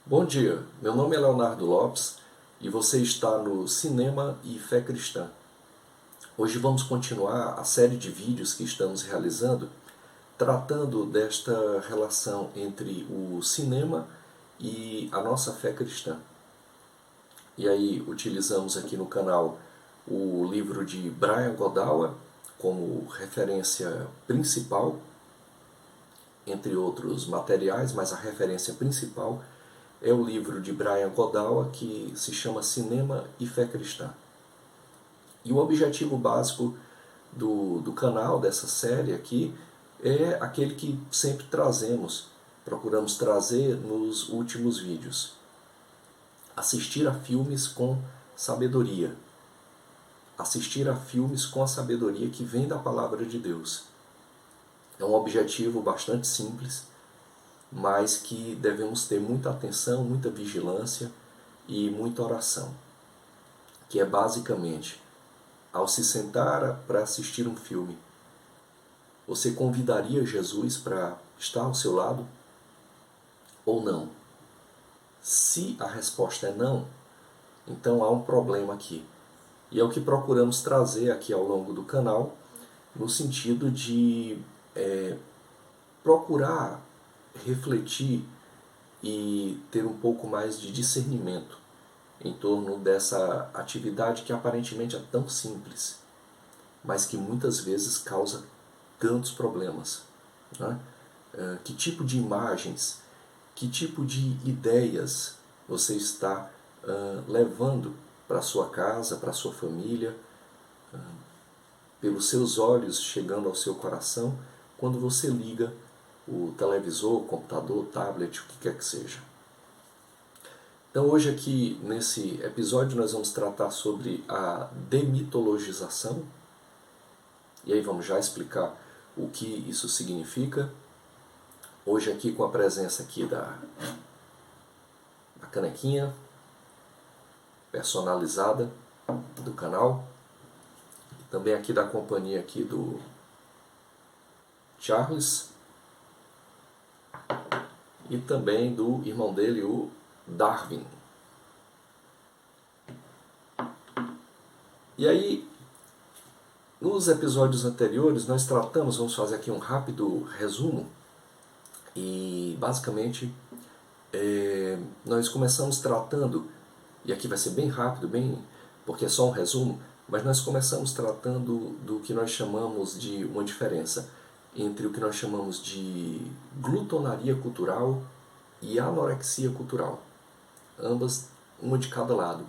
Bom dia, meu nome é Leonardo Lopes e você está no Cinema e Fé Cristã. Hoje vamos continuar a série de vídeos que estamos realizando tratando desta relação entre o cinema e a nossa fé cristã. E aí utilizamos aqui no canal o livro de Brian Godawa como referência principal, entre outros materiais, mas a referência principal é o livro de Brian Godawa que se chama Cinema e Fé Cristã. E o objetivo básico do canal, dessa série aqui, é aquele que sempre trazemos, procuramos trazer nos últimos vídeos. Assistir a filmes com sabedoria. Assistir a filmes com a sabedoria que vem da Palavra de Deus. É um objetivo bastante simples, mas que devemos ter muita atenção, muita vigilância e muita oração, que é basicamente, ao se sentar para assistir um filme, você convidaria Jesus para estar ao seu lado ou não? Se a resposta é não, então há um problema aqui. E é o que procuramos trazer aqui ao longo do canal, no sentido de procurar refletir e ter um pouco mais de discernimento em torno dessa atividade que aparentemente é tão simples, mas que muitas vezes causa tantos problemas, né? Que tipo de imagens, que tipo de ideias você está levando para a sua casa, para a sua família, pelos seus olhos chegando ao seu coração, quando você liga o televisor, o computador, o tablet, o que quer que seja. Então hoje aqui nesse episódio nós vamos tratar sobre a demitologização, e aí vamos já explicar o que isso significa. Hoje aqui com a presença aqui da canequinha personalizada do canal, também aqui da companhia aqui do Charles e também do irmão dele, o Darwin. E aí, nos episódios anteriores nós tratamos, vamos fazer aqui um rápido resumo, e basicamente nós começamos tratando, e aqui vai ser bem rápido, porque é só um resumo, mas nós começamos tratando do que nós chamamos de uma diferença entre o que nós chamamos de glutonaria cultural e anorexia cultural, ambas uma de cada lado.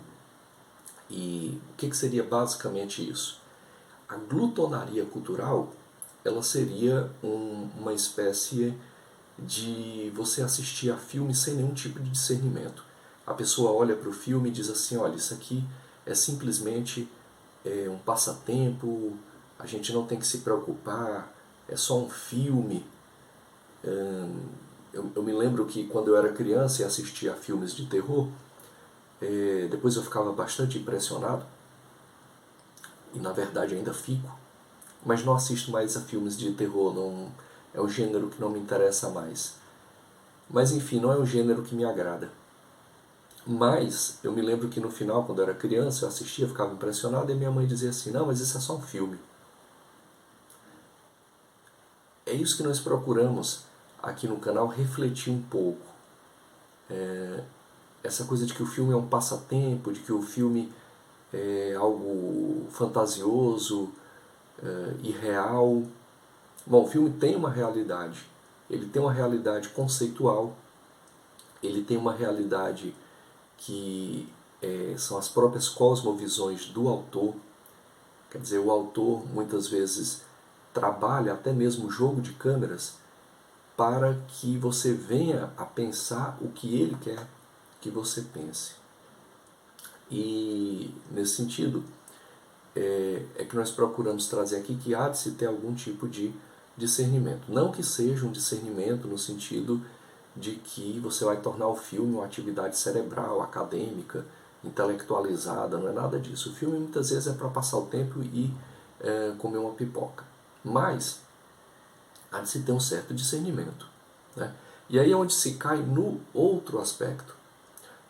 E o que seria basicamente isso? A glutonaria cultural, ela seria uma espécie de você assistir a filme sem nenhum tipo de discernimento. A pessoa olha para o filme e diz assim, olha, isso aqui é simplesmente um passatempo, a gente não tem que se preocupar, é só um filme. Eu me lembro que quando eu era criança e assistia a filmes de terror, depois eu ficava bastante impressionado, e na verdade ainda fico, mas não assisto mais a filmes de terror, não, é um gênero que não me interessa mais. Mas enfim, não é um gênero que me agrada. Mas eu me lembro que no final, quando eu era criança, eu assistia, ficava impressionado, e minha mãe dizia assim, não, mas isso é só um filme. É isso que nós procuramos aqui no canal, refletir um pouco. Essa coisa de que o filme é um passatempo, de que o filme é algo fantasioso, irreal. Bom, o filme tem uma realidade, ele tem uma realidade conceitual, ele tem uma realidade que são as próprias cosmovisões do autor. Quer dizer, o autor muitas vezes trabalha até mesmo o jogo de câmeras para que você venha a pensar o que ele quer que você pense. E nesse sentido é que nós procuramos trazer aqui que há de se ter algum tipo de discernimento. Não que seja um discernimento no sentido de que você vai tornar o filme uma atividade cerebral, acadêmica, intelectualizada, não é nada disso. O filme muitas vezes é para passar o tempo e comer uma pipoca. Mas há de se ter um certo discernimento, né? E aí é onde se cai no outro aspecto.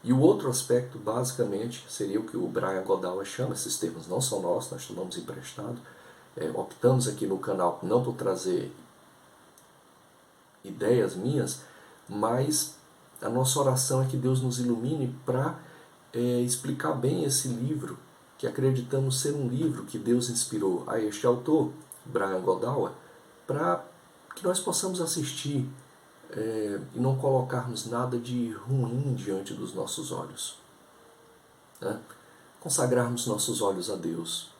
E o outro aspecto, basicamente, seria o que o Brian Godawa chama, esses termos não são nossos, nós tomamos emprestado. Optamos aqui no canal não por trazer ideias minhas, mas a nossa oração é que Deus nos ilumine para explicar bem esse livro, que acreditamos ser um livro que Deus inspirou a este autor, Brian Godawa, para que nós possamos assistir e não colocarmos nada de ruim diante dos nossos olhos. Né? Consagrarmos nossos olhos a Deus.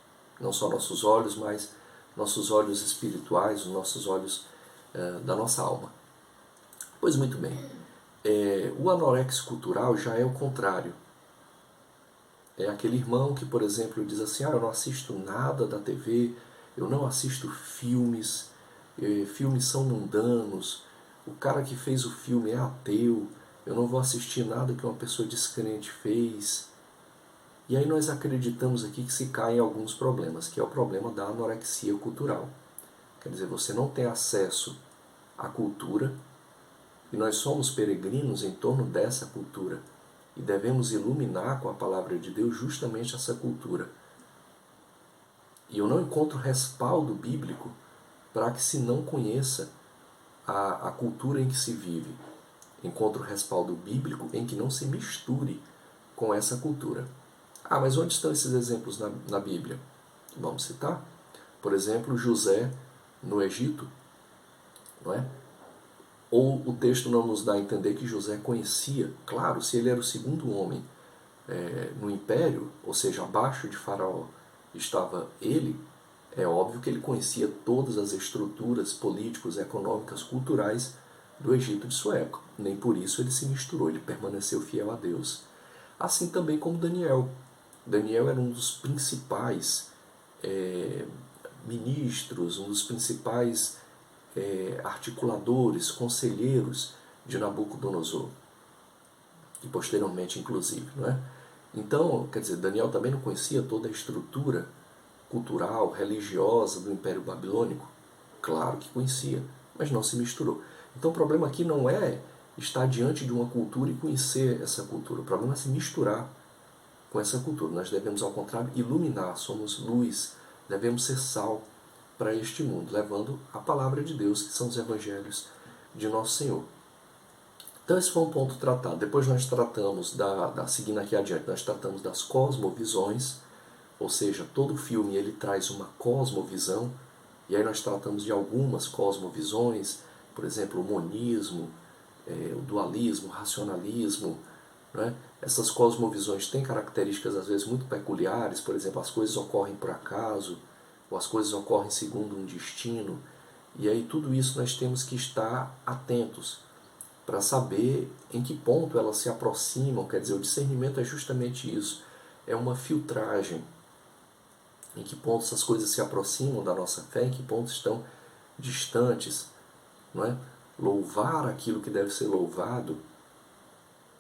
Não só nossos olhos, mas nossos olhos espirituais, os nossos olhos da nossa alma. Pois muito bem, o anorexia cultural já é o contrário. É aquele irmão que, por exemplo, diz assim, eu não assisto nada da TV, eu não assisto filmes, filmes são mundanos, o cara que fez o filme é ateu, eu não vou assistir nada que uma pessoa descrente fez. E aí nós acreditamos aqui que se cai em alguns problemas, que é o problema da anorexia cultural. Quer dizer, você não tem acesso à cultura, e nós somos peregrinos em torno dessa cultura. E devemos iluminar com a palavra de Deus justamente essa cultura. E eu não encontro respaldo bíblico para que se não conheça a cultura em que se vive. Encontro respaldo bíblico em que não se misture com essa cultura. Mas onde estão esses exemplos na Bíblia? Vamos citar. Por exemplo, José no Egito, não é? Ou o texto não nos dá a entender que José conhecia, claro, se ele era o segundo homem no império, ou seja, abaixo de Faraó estava ele, é óbvio que ele conhecia todas as estruturas políticas, econômicas, culturais do Egito de sua época. Nem por isso ele se misturou, ele permaneceu fiel a Deus. Assim também como Daniel. Daniel era um dos principais ministros, um dos principais articuladores, conselheiros de Nabucodonosor, e posteriormente inclusive, não é? Então, quer dizer, Daniel também não conhecia toda a estrutura cultural, religiosa do Império Babilônico? Claro que conhecia, mas não se misturou. Então o problema aqui não é estar diante de uma cultura e conhecer essa cultura, o problema é se misturar com essa cultura. Nós devemos, ao contrário, iluminar, somos luz, devemos ser sal para este mundo, levando a palavra de Deus, que são os evangelhos de Nosso Senhor. Então esse foi um ponto tratado. Depois nós tratamos, seguindo aqui adiante, nós tratamos das cosmovisões, ou seja, todo filme ele traz uma cosmovisão, e aí nós tratamos de algumas cosmovisões, por exemplo, o monismo, o dualismo, o racionalismo. Né? Essas cosmovisões têm características às vezes muito peculiares, por exemplo, as coisas ocorrem por acaso, ou as coisas ocorrem segundo um destino, e aí tudo isso nós temos que estar atentos para saber em que ponto elas se aproximam. Quer dizer, o discernimento é justamente isso, é uma filtragem, em que ponto essas coisas se aproximam da nossa fé, em que pontos estão distantes, não é? Louvar aquilo que deve ser louvado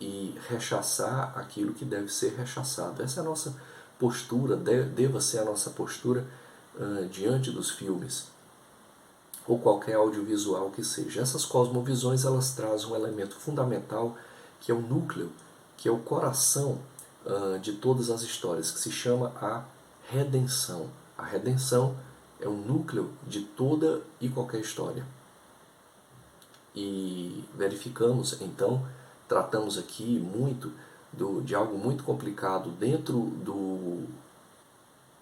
e rechaçar aquilo que deve ser rechaçado. Essa é a nossa postura, deva ser a nossa postura diante dos filmes ou qualquer audiovisual que seja. Essas cosmovisões elas trazem um elemento fundamental que é o núcleo, que é o coração de todas as histórias, que se chama a redenção. A redenção é o núcleo de toda e qualquer história. E verificamos, então, tratamos aqui muito de algo muito complicado dentro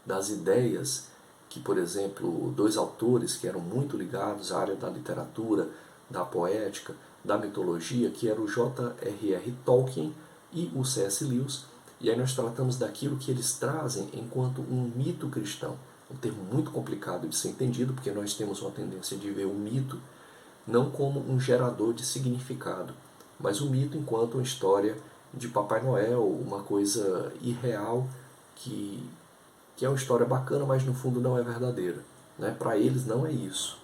das ideias que, por exemplo, dois autores que eram muito ligados à área da literatura, da poética, da mitologia, que eram o J.R.R. Tolkien e o C.S. Lewis, e aí nós tratamos daquilo que eles trazem enquanto um mito cristão. Um termo muito complicado de ser entendido, porque nós temos uma tendência de ver o mito não como um gerador de significado, mas o mito enquanto uma história de Papai Noel, uma coisa irreal que é uma história bacana, mas no fundo não é verdadeira. Né? Para eles não é isso.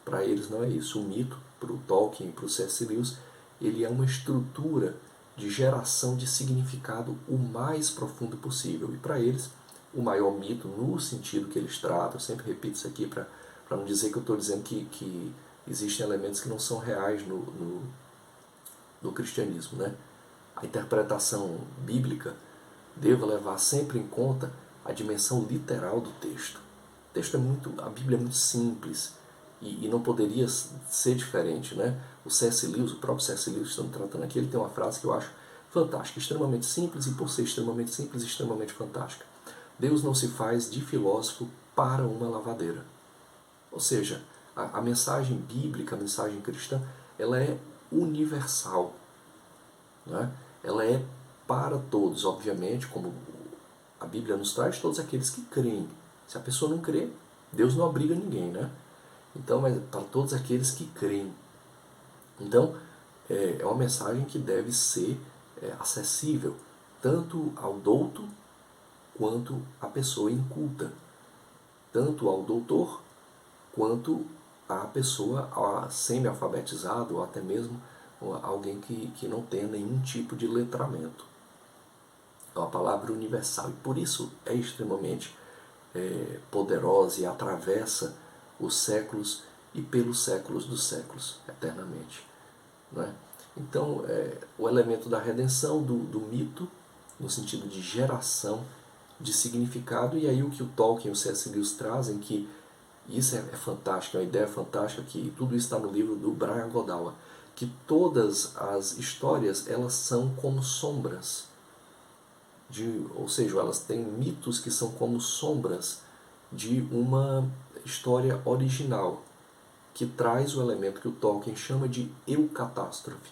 Para eles não é isso. O mito, para o Tolkien e para o C.S. Lewis, ele é uma estrutura de geração de significado o mais profundo possível. E para eles, o maior mito, no sentido que eles tratam, eu sempre repito isso aqui para não dizer que eu estou dizendo que existem elementos que não são reais no cristianismo. Né? a interpretação bíblica deva levar sempre em conta a dimensão literal do texto. O texto a Bíblia é muito simples e não poderia ser diferente, né? O próprio C.S. Lewis, estamos tratando aqui, ele tem uma frase que eu acho fantástica, extremamente simples e por ser extremamente simples, extremamente fantástica. Deus não se faz de filósofo para uma lavadeira. Ou seja, a mensagem bíblica, a mensagem cristã, ela é universal, né? Ela é para todos, obviamente, como a Bíblia nos traz, todos aqueles que creem. Se a pessoa não crê, Deus não obriga ninguém, né? Então, é para todos aqueles que creem. Então, é uma mensagem que deve ser acessível tanto ao douto quanto à pessoa inculta, tanto ao doutor quanto à pessoa semi-alfabetizada ou até mesmo alguém que não tenha nenhum tipo de letramento. É uma palavra universal e por isso é extremamente poderosa e atravessa os séculos e pelos séculos dos séculos, eternamente. Né? Então, o elemento da redenção, do mito, no sentido de geração, de significado, e aí o que o Tolkien e o C.S. Lewis trazem, que isso é fantástico, é uma ideia fantástica, que tudo isso está no livro do Brian Godawa, que todas as histórias elas são como sombras, ou seja, elas têm mitos que são como sombras de uma história original, que traz o elemento que o Tolkien chama de eucatástrofe,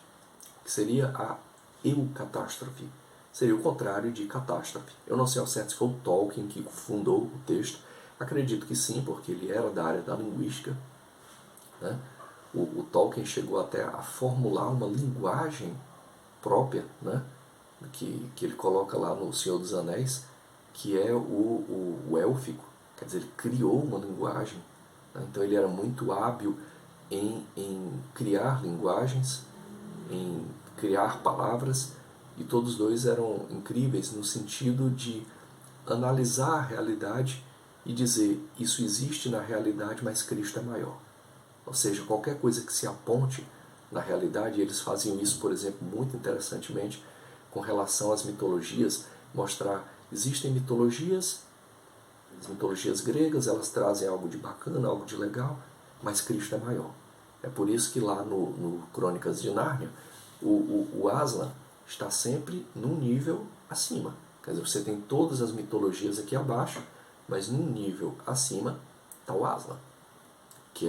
que seria a eucatástrofe. Seria o contrário de catástrofe. Eu não sei ao certo se foi o Tolkien que fundou o texto. Acredito que sim, porque ele era da área da linguística. Né? O Tolkien chegou até a formular uma linguagem própria, né? que ele coloca lá no Senhor dos Anéis, que é o élfico. Quer dizer, ele criou uma linguagem. Né? Então ele era muito hábil em criar linguagens, em criar palavras, e todos dois eram incríveis no sentido de analisar a realidade e dizer, isso existe na realidade, mas Cristo é maior. Ou seja, qualquer coisa que se aponte na realidade, eles faziam isso, por exemplo, muito interessantemente, com relação às mitologias, mostrar, existem mitologias, as mitologias gregas, elas trazem algo de bacana, algo de legal, mas Cristo é maior. É por isso que lá no Crônicas de Nárnia, o Aslan está sempre num nível acima. Quer dizer, você tem todas as mitologias aqui abaixo, mas num nível acima está o Aslan, que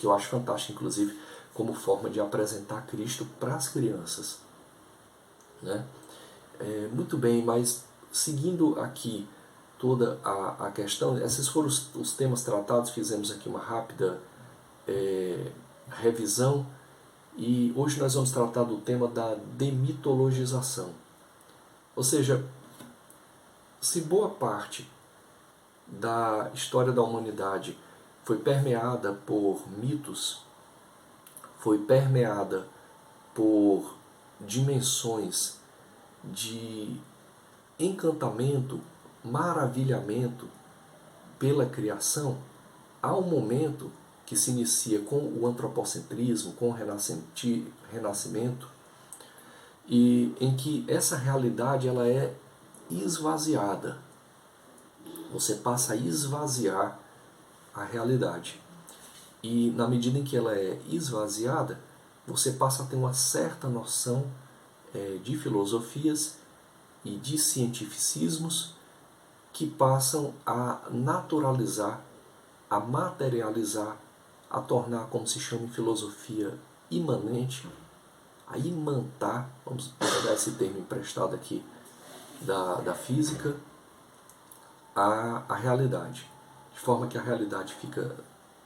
eu acho fantástico, inclusive, como forma de apresentar Cristo para as crianças. Né? Muito bem, mas seguindo aqui toda a questão, esses foram os temas tratados, fizemos aqui uma rápida revisão, e hoje nós vamos tratar do tema da demitologização. Ou seja, se boa parte da história da humanidade foi permeada por mitos, foi permeada por dimensões de encantamento, maravilhamento pela criação, há um momento que se inicia com o antropocentrismo, com o renascimento, e em que essa realidade ela é esvaziada. Você passa a esvaziar a realidade. E na medida em que ela é esvaziada, você passa a ter uma certa noção de filosofias e de cientificismos que passam a naturalizar, a materializar, a tornar, como se chama em filosofia, imanente, a imantar, vamos pegar esse termo emprestado aqui da física, a realidade. De forma que a realidade fica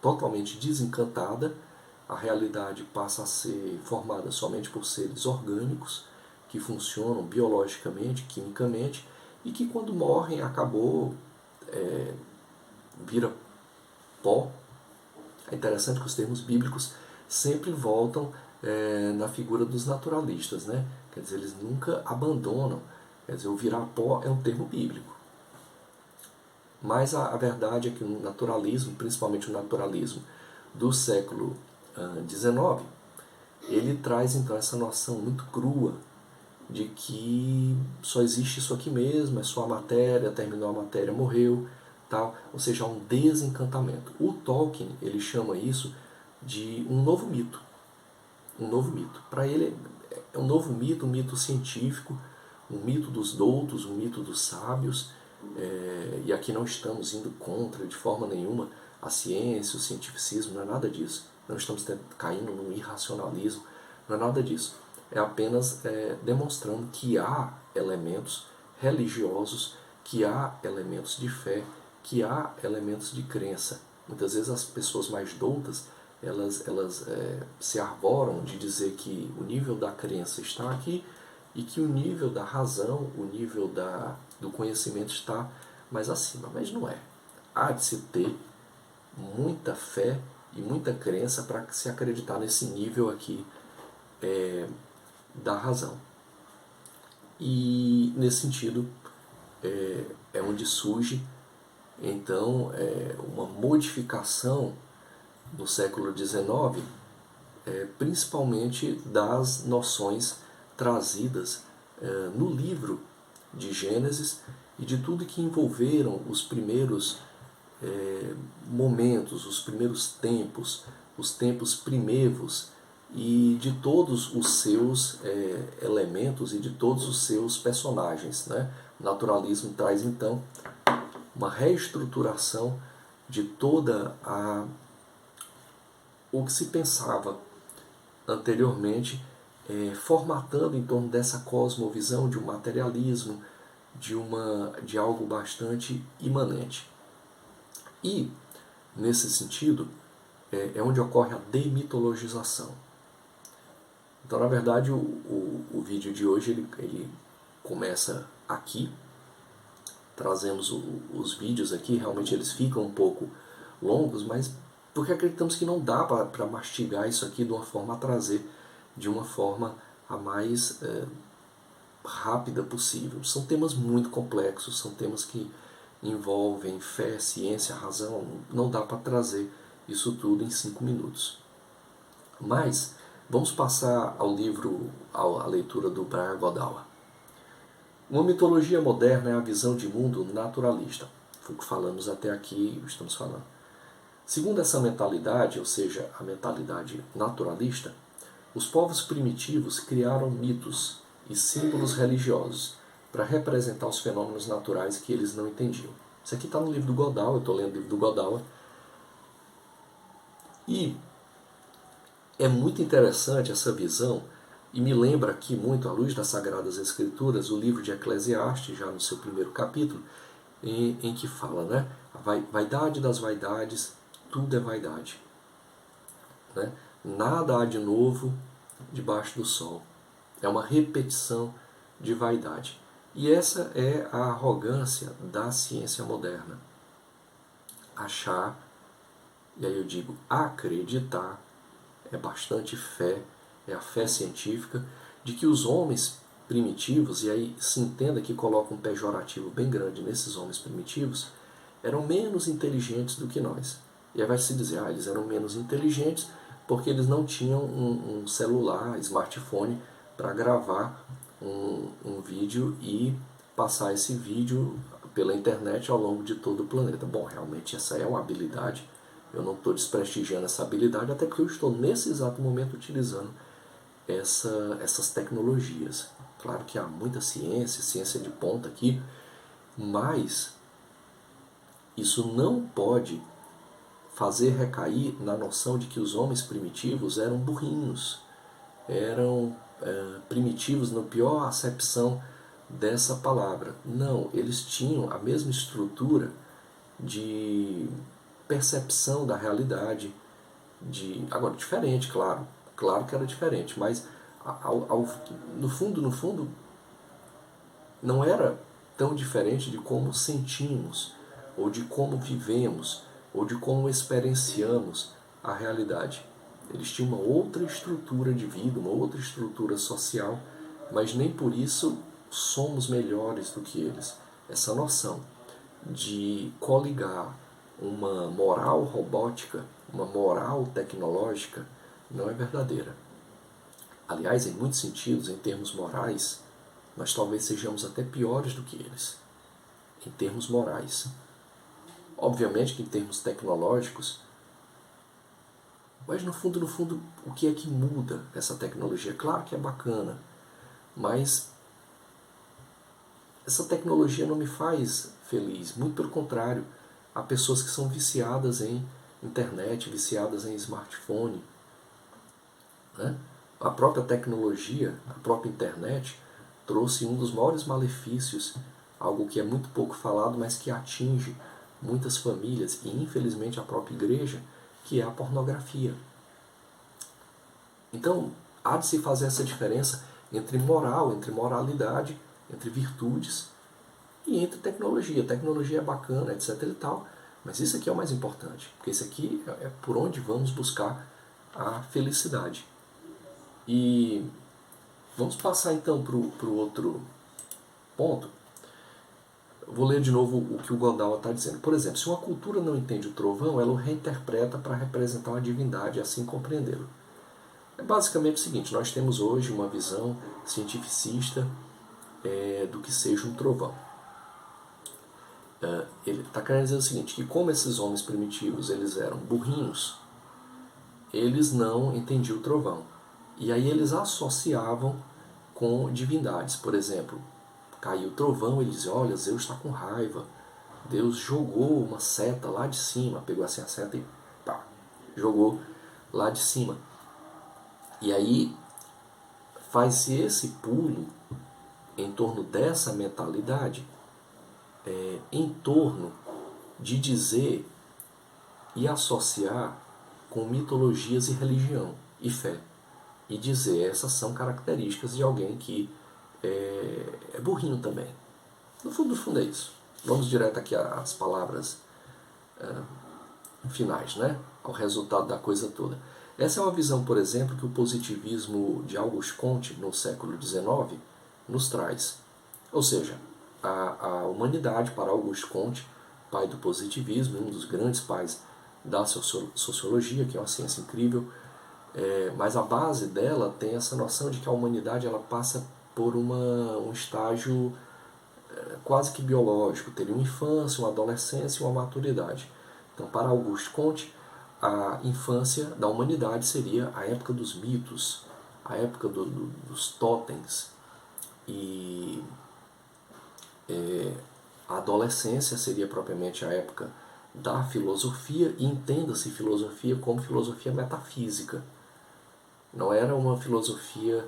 totalmente desencantada, a realidade passa a ser formada somente por seres orgânicos, que funcionam biologicamente, quimicamente, e que quando morrem acabou, vira pó. É interessante que os termos bíblicos sempre voltam na figura dos naturalistas, né? Quer dizer, eles nunca abandonam. Quer dizer, o virar pó é um termo bíblico. Mas a verdade é que o naturalismo, principalmente o naturalismo do século XIX, ele traz então essa noção muito crua de que só existe isso aqui mesmo, é só a matéria, terminou a matéria, morreu, tal. Ou seja, há um desencantamento. O Tolkien, ele chama isso de um novo mito. Um novo mito. Para ele é um novo mito, um mito científico, um mito dos doutos, um mito dos sábios. E aqui não estamos indo contra de forma nenhuma a ciência, o cientificismo, não é nada disso. Não estamos caindo no irracionalismo, não é nada disso. É apenas demonstrando que há elementos religiosos, que há elementos de fé, que há elementos de crença. Muitas vezes as pessoas mais doutas, elas se arvoram de dizer que o nível da crença está aqui e que o nível da razão, o nível do conhecimento está mais acima. Mas não é. Há de se ter muita fé e muita crença para se acreditar nesse nível aqui da razão. E nesse sentido é onde surge então uma modificação no século XIX, principalmente das noções trazidas no livro de Gênesis e de tudo que envolveram os primeiros momentos, os primeiros tempos, os tempos primevos e de todos os seus elementos e de todos os seus personagens, né? O naturalismo traz então uma reestruturação de toda o que se pensava anteriormente, formatando em torno dessa cosmovisão de um materialismo, de algo bastante imanente. E, nesse sentido, é onde ocorre a demitologização. Então, na verdade, o vídeo de hoje ele começa aqui. Trazemos os vídeos aqui, realmente eles ficam um pouco longos, mas porque acreditamos que não dá para mastigar isso aqui de uma forma a trazer de uma forma a mais rápida possível. São temas muito complexos, são temas que envolvem fé, ciência, razão. Não dá para trazer isso tudo em 5 minutos. Mas vamos passar ao livro, à leitura do Brian Godawa. Uma mitologia moderna é a visão de mundo naturalista. Foi o que falamos até aqui, estamos falando. Segundo essa mentalidade, ou seja, a mentalidade naturalista, os povos primitivos criaram mitos e símbolos religiosos para representar os fenômenos naturais que eles não entendiam. Isso aqui está no livro do Godawa, eu estou lendo o livro do Godawa. E é muito interessante essa visão, e me lembra aqui muito, à luz das Sagradas Escrituras, o livro de Eclesiastes, já no seu primeiro capítulo, em que fala, né? A vaidade das vaidades, tudo é vaidade. Né? Nada há de novo debaixo do sol. É uma repetição de vaidade. E essa é a arrogância da ciência moderna. Achar, e aí eu digo acreditar, é bastante fé, é a fé científica, de que os homens primitivos, e aí se entenda que coloca um pejorativo bem grande nesses homens primitivos, eram menos inteligentes do que nós. E aí vai se dizer, eles eram menos inteligentes porque eles não tinham um celular, smartphone, para gravar um vídeo e passar esse vídeo pela internet ao longo de todo o planeta. Bom, realmente essa é uma habilidade, eu não estou desprestigiando essa habilidade, até porque eu estou nesse exato momento utilizando essas tecnologias. Claro que há muita ciência de ponta aqui, mas isso não pode fazer recair na noção de que os homens primitivos eram burrinhos, eram primitivos na pior acepção dessa palavra. Não, eles tinham a mesma estrutura de percepção da realidade, agora diferente, claro que era diferente, mas no fundo, não era tão diferente de como sentimos, ou de como vivemos, ou de como experienciamos a realidade. Eles tinham uma outra estrutura de vida, uma outra estrutura social, mas nem por isso somos melhores do que eles. Essa noção de coligar uma moral robótica, uma moral tecnológica, não é verdadeira. Aliás, em muitos sentidos, em termos morais, nós talvez sejamos até piores do que eles, em termos morais. Obviamente que em termos tecnológicos, mas no fundo, o que é que muda essa tecnologia? Claro que é bacana, mas essa tecnologia não me faz feliz, muito pelo contrário. Há pessoas que são viciadas em internet, viciadas em smartphone, né? A própria tecnologia, a própria internet, trouxe um dos maiores malefícios, algo que é muito pouco falado, mas que atinge muitas famílias e infelizmente a própria igreja, que é a pornografia. Então, há de se fazer essa diferença entre moral, entre moralidade, entre virtudes e entre tecnologia. Tecnologia é bacana, etc e tal, mas isso aqui é o mais importante, porque isso aqui é por onde vamos buscar a felicidade. E vamos passar então para o outro ponto. Vou ler de novo o que o Godawa está dizendo. Por exemplo, se uma cultura não entende o trovão, ela o reinterpreta para representar uma divindade e assim compreendê-lo. É basicamente o seguinte, nós temos hoje uma visão cientificista do que seja um trovão. Ele está querendo dizer o seguinte, que como esses homens primitivos eles eram burrinhos, eles não entendiam o trovão. E aí eles associavam com divindades. Por exemplo, caiu o trovão, eles diziam, olha, Zeus está com raiva. Deus jogou uma seta lá de cima, pegou assim a seta e pá, jogou lá de cima. E aí faz-se esse pulo em torno dessa mentalidade, em torno de dizer e associar com mitologias e religião e fé. E dizer, essas são características de alguém que é burrinho também. No fundo é isso. Vamos direto aqui às palavras finais, né? Ao resultado da coisa toda. Essa é uma visão, por exemplo, que o positivismo de Auguste Comte, no século XIX, nos traz. Ou seja, a humanidade, para Auguste Comte, pai do positivismo, um dos grandes pais da sociologia, que é uma ciência incrível, mas a base dela tem essa noção de que a humanidade ela passa por um estágio quase que biológico, teria uma infância, uma adolescência e uma maturidade. Então, para Auguste Comte, a infância da humanidade seria a época dos mitos, a época dos totens, e a adolescência seria propriamente a época da filosofia, e entenda-se filosofia como filosofia metafísica. Não era uma filosofia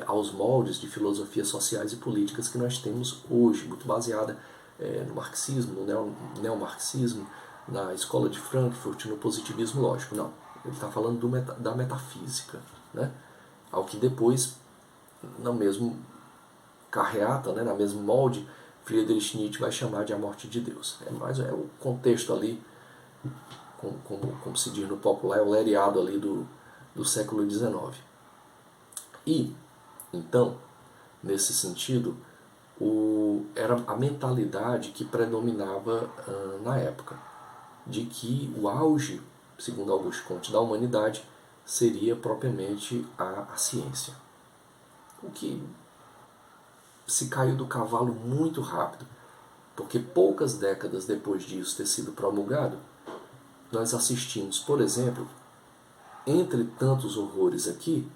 aos moldes de filosofias sociais e políticas que nós temos hoje, muito baseada no marxismo, no neomarxismo, na escola de Frankfurt, no positivismo lógico. Não, ele está falando da metafísica, né? Ao que depois, na mesma carreata, né, na mesmo molde, Friedrich Nietzsche vai chamar de a morte de Deus. Mas é o contexto ali, como se diz no popular, é o lereado ali do século XIX. E, então, nesse sentido, era a mentalidade que predominava na época, de que o auge, segundo Auguste Comte, da humanidade seria propriamente a ciência. O que se caiu do cavalo muito rápido, porque poucas décadas depois disso ter sido promulgado, nós assistimos, por exemplo, entre tantos horrores aqui,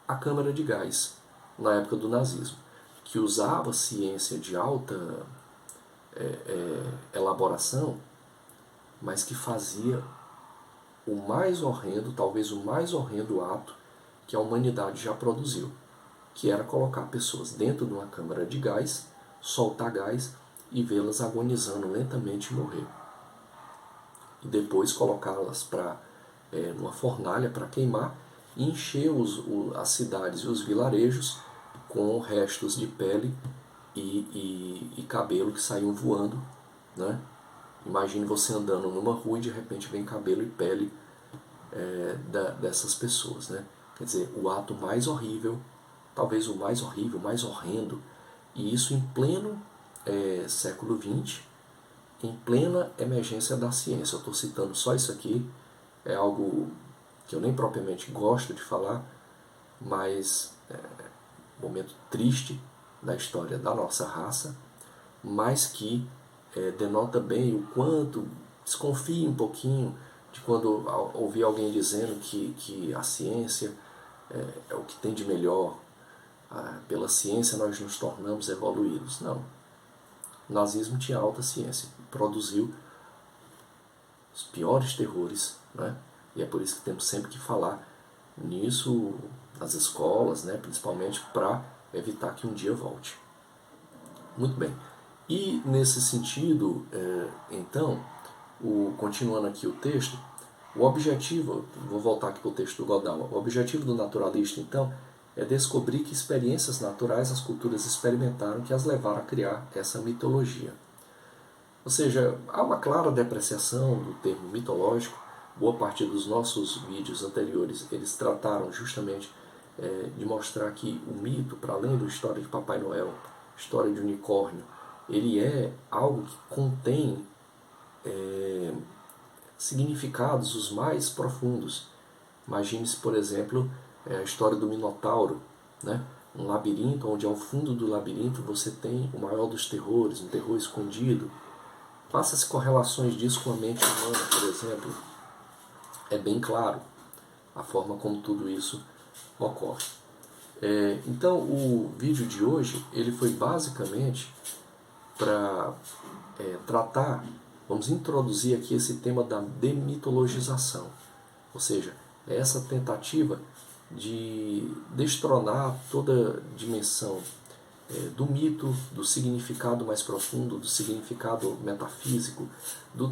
a câmara de gás, na época do nazismo, que usava ciência de alta elaboração, mas que fazia o mais horrendo, talvez o mais horrendo ato que a humanidade já produziu, que era colocar pessoas dentro de uma câmara de gás, soltar gás e vê-las agonizando lentamente e morrer. E depois colocá-las numa fornalha para queimar e encher as cidades e os vilarejos com restos de pele e cabelo que saíam voando, né? Imagine você andando numa rua e de repente vem cabelo e pele dessas pessoas, né? Quer dizer, o ato mais horrível, talvez o mais horrível, o mais horrendo, e isso em pleno século XX, em plena emergência da ciência. Eu estou citando só isso aqui, é algo que eu nem propriamente gosto de falar, mas momento triste, da história da nossa raça, mas que denota bem o quanto desconfie um pouquinho de quando ouvir alguém dizendo que a ciência é o que tem de melhor, pela ciência nós nos tornamos evoluídos. Não. O nazismo tinha alta ciência, produziu os piores terrores, né? E é por isso que temos sempre que falar nisso nas escolas, né? Principalmente para evitar que um dia volte. Muito bem. E nesse sentido, então, continuando aqui o texto, o objetivo, vou voltar aqui para o texto do Godal, o objetivo do naturalista, então, é descobrir que experiências naturais as culturas experimentaram que as levaram a criar essa mitologia. Ou seja, há uma clara depreciação do termo mitológico. Boa parte dos nossos vídeos anteriores, eles trataram justamente de mostrar que o mito, para além da história de Papai Noel, história de unicórnio, ele é algo que contém significados os mais profundos. Imagine-se, por exemplo, a história do Minotauro, né? Um labirinto, onde ao fundo do labirinto você tem o maior dos terrores, um terror escondido. Faça-se correlações disso com a mente humana, por exemplo. É bem claro a forma como tudo isso ocorre. Então, o vídeo de hoje ele foi basicamente para tratar, vamos introduzir aqui esse tema da demitologização, ou seja, é essa tentativa de destronar toda a dimensão do mito, do significado mais profundo, do significado metafísico, do